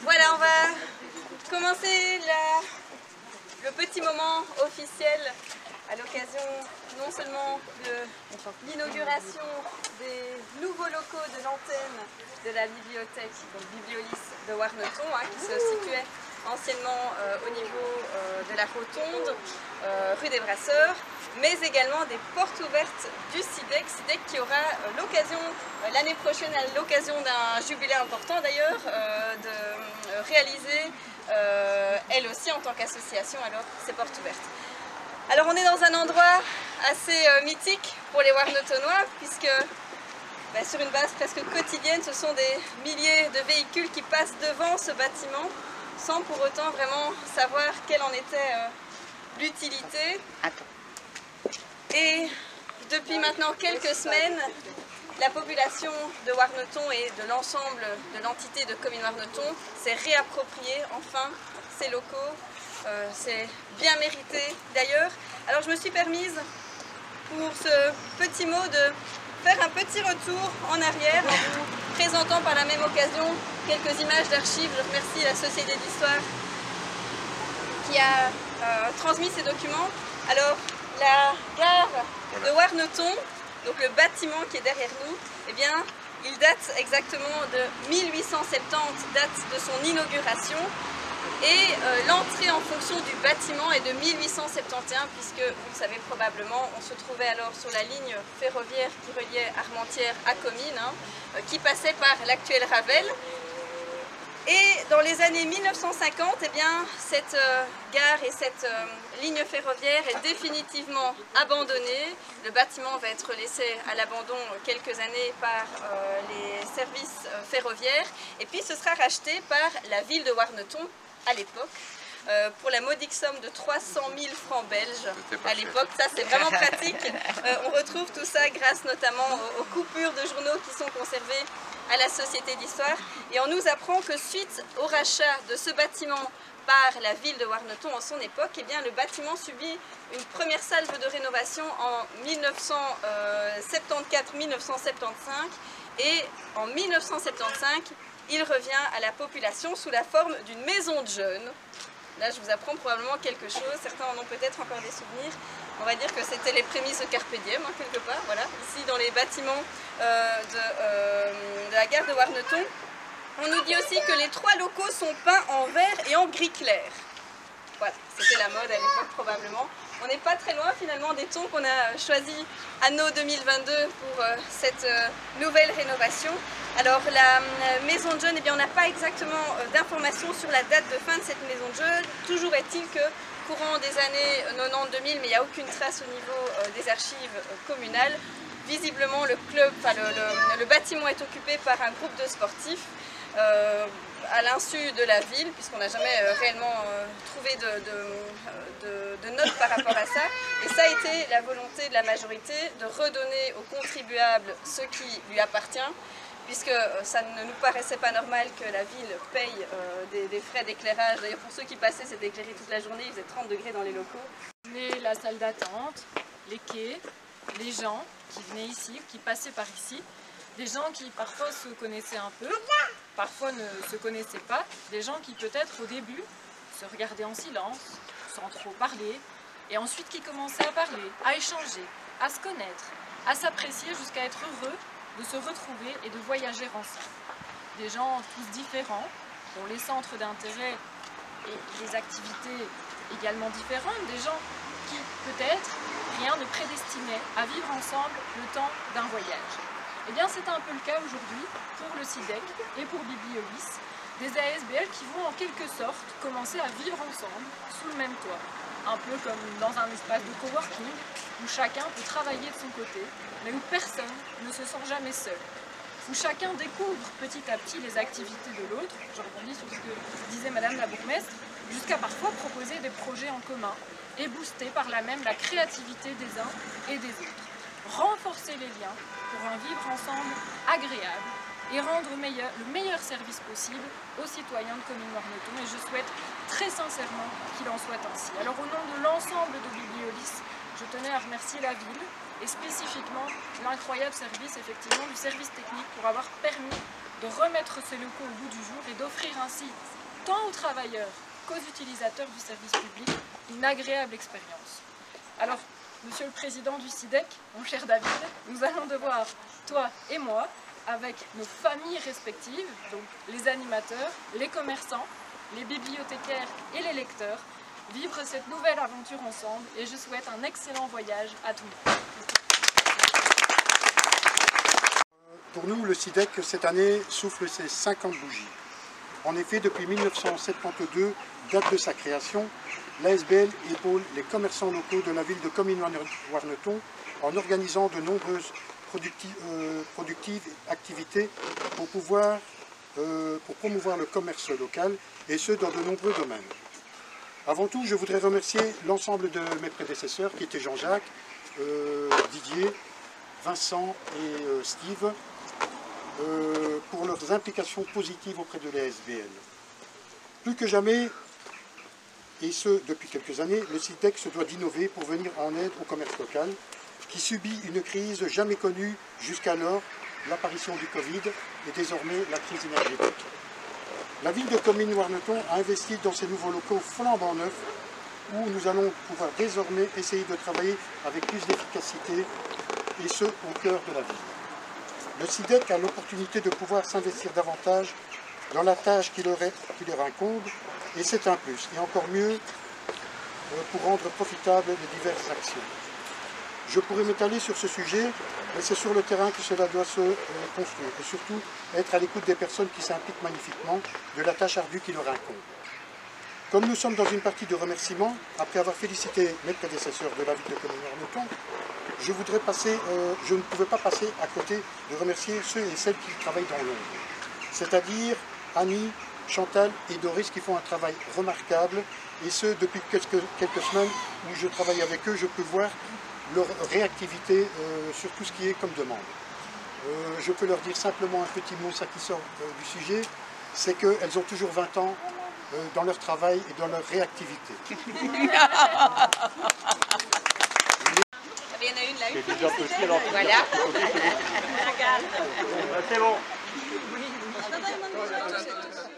Voilà, on va commencer le petit moment officiel à l'occasion non seulement de l'inauguration des nouveaux locaux de l'antenne de la bibliothèque, donc Bibliolis de Warneton, qui se situait anciennement au niveau de la Rotonde, rue des Brasseurs, mais également des portes ouvertes du SIDEC qui aura l'occasion, l'année prochaine, à l'occasion d'un jubilé important d'ailleurs, de réaliser elle aussi en tant qu'association alors ses portes ouvertes. Alors on est dans un endroit assez mythique pour les Warnetonois puisque sur une base presque quotidienne ce sont des milliers de véhicules qui passent devant ce bâtiment sans pour autant vraiment savoir quelle en était l'utilité. Et depuis maintenant quelques semaines, la population de Warneton et de l'ensemble de l'entité de commune Warneton s'est réappropriée enfin ces locaux. C'est bien mérité d'ailleurs. Alors je me suis permise pour ce petit mot de faire un petit retour en arrière en vous présentant par la même occasion quelques images d'archives. Je remercie la Société d'Histoire qui a transmis ces documents. Alors la gare de Warneton, donc le bâtiment qui est derrière nous, eh bien, il date exactement de 1870, date de son inauguration. Et l'entrée en fonction du bâtiment est de 1871 puisque, vous le savez probablement, on se trouvait alors sur la ligne ferroviaire qui reliait Armentières à Comines, qui passait par l'actuel Ravel. Et dans les années 1950, eh bien, cette gare et cette ligne ferroviaire est définitivement abandonnée. Le bâtiment va être laissé à l'abandon quelques années par les services ferroviaires. Et puis ce sera racheté par la ville de Warneton à l'époque, pour la modique somme de 300 000 francs belges à l'époque. Ça c'est vraiment pratique. On retrouve tout ça grâce notamment aux coupures de journaux qui sont conservées à la Société d'Histoire. Et on nous apprend que suite au rachat de ce bâtiment par la ville de Warneton en son époque, eh bien, le bâtiment subit une première salve de rénovation en 1974-1975 et en 1975 il revient à la population sous la forme d'une maison de jeunes. Là, je vous apprends probablement quelque chose, certains en ont peut-être encore des souvenirs. On va dire que c'était les prémices de Carpe Diem, quelque part, voilà, ici dans les bâtiments de la gare de Warneton. On nous dit aussi que les 3 locaux sont peints en vert et en gris clair. Voilà, c'était la mode à l'époque probablement. On n'est pas très loin finalement des tons qu'on a choisis anno 2022 pour cette nouvelle rénovation. Alors la maison de jeunes, eh bien, on n'a pas exactement d'informations sur la date de fin de cette maison de jeunes. Toujours est-il que courant des années 90-2000, mais il n'y a aucune trace au niveau des archives communales. Visiblement le club, le bâtiment est occupé par un groupe de sportifs. À l'insu de la ville, puisqu'on n'a jamais réellement trouvé de notes par rapport à ça. Et ça a été la volonté de la majorité de redonner aux contribuables ce qui lui appartient, puisque ça ne nous paraissait pas normal que la ville paye des frais d'éclairage. D'ailleurs, pour ceux qui passaient, c'était éclairé toute la journée, il faisait 30 degrés dans les locaux. La salle d'attente, les quais, les gens qui venaient ici, qui passaient par ici, des gens qui parfois se connaissaient un peu, parfois ne se connaissaient pas, des gens qui peut-être au début se regardaient en silence, sans trop parler, et ensuite qui commençaient à parler, à échanger, à se connaître, à s'apprécier jusqu'à être heureux de se retrouver et de voyager ensemble. Des gens tous différents, dont les centres d'intérêt et les activités également différentes, des gens qui peut-être rien ne prédestinait à vivre ensemble le temps d'un voyage. Eh bien, c'est un peu le cas aujourd'hui pour le SIDEC et pour Bibliolis, des ASBL qui vont en quelque sorte commencer à vivre ensemble sous le même toit. Un peu comme dans un espace de coworking où chacun peut travailler de son côté, mais où personne ne se sent jamais seul. Où chacun découvre petit à petit les activités de l'autre, je rebondis sur ce que disait Madame la bourgmestre, jusqu'à parfois proposer des projets en commun et booster par là même la créativité des uns et des autres. Renforcer les liens pour un vivre ensemble agréable et rendre le meilleur service possible aux citoyens de commune Warneton, et je souhaite très sincèrement qu'il en soit ainsi. Alors au nom de l'ensemble de Bibliolis, je tenais à remercier la ville et spécifiquement l'incroyable service effectivement du service technique pour avoir permis de remettre ces locaux au goût du jour et d'offrir ainsi tant aux travailleurs qu'aux utilisateurs du service public une agréable expérience. Alors, Monsieur le Président du SIDEC, mon cher David, nous allons devoir, toi et moi, avec nos familles respectives, donc les animateurs, les commerçants, les bibliothécaires et les lecteurs, vivre cette nouvelle aventure ensemble et je souhaite un excellent voyage à tout le monde. Pour nous, le SIDEC, cette année, souffle ses 50 bougies. En effet, depuis 1972, date de sa création, l'ASBL épaule les commerçants locaux de la ville de Comines-Warneton en organisant de nombreuses productives activités pour promouvoir le commerce local, et ce dans de nombreux domaines. Avant tout, je voudrais remercier l'ensemble de mes prédécesseurs, qui étaient Jean-Jacques, Didier, Vincent et Steve, pour leurs implications positives auprès de l'ASBL. Plus que jamais, et ce depuis quelques années, le SIDEC se doit d'innover pour venir en aide au commerce local, qui subit une crise jamais connue jusqu'alors, l'apparition du Covid et désormais la crise énergétique. La ville de Comines-Warneton a investi dans ces nouveaux locaux flambant neufs où nous allons pouvoir désormais essayer de travailler avec plus d'efficacité et ce, au cœur de la ville. Le SIDEC a l'opportunité de pouvoir s'investir davantage dans la tâche qui leur incombe et c'est un plus, et encore mieux pour rendre profitables les diverses actions. Je pourrais m'étaler sur ce sujet, mais c'est sur le terrain que cela doit se construire, et surtout être à l'écoute des personnes qui s'impliquent magnifiquement de la tâche ardue qui leur incombe. Comme nous sommes dans une partie de remerciements, après avoir félicité mes prédécesseurs de la ville de Comines-Warneton, je ne pouvais pas passer à côté de remercier ceux et celles qui travaillent dans l'ombre, c'est-à-dire Annie, Chantal et Doris qui font un travail remarquable, et ce depuis quelques semaines où je travaille avec eux, je peux voir leur réactivité sur tout ce qui est comme demande. Je peux leur dire simplement un petit mot, ça qui sort du sujet, c'est qu'elles ont toujours 20 ans dans leur travail et dans leur réactivité. Il y en a une là, une déjà petit, alors voilà. C'est bon. Non, non, non, non,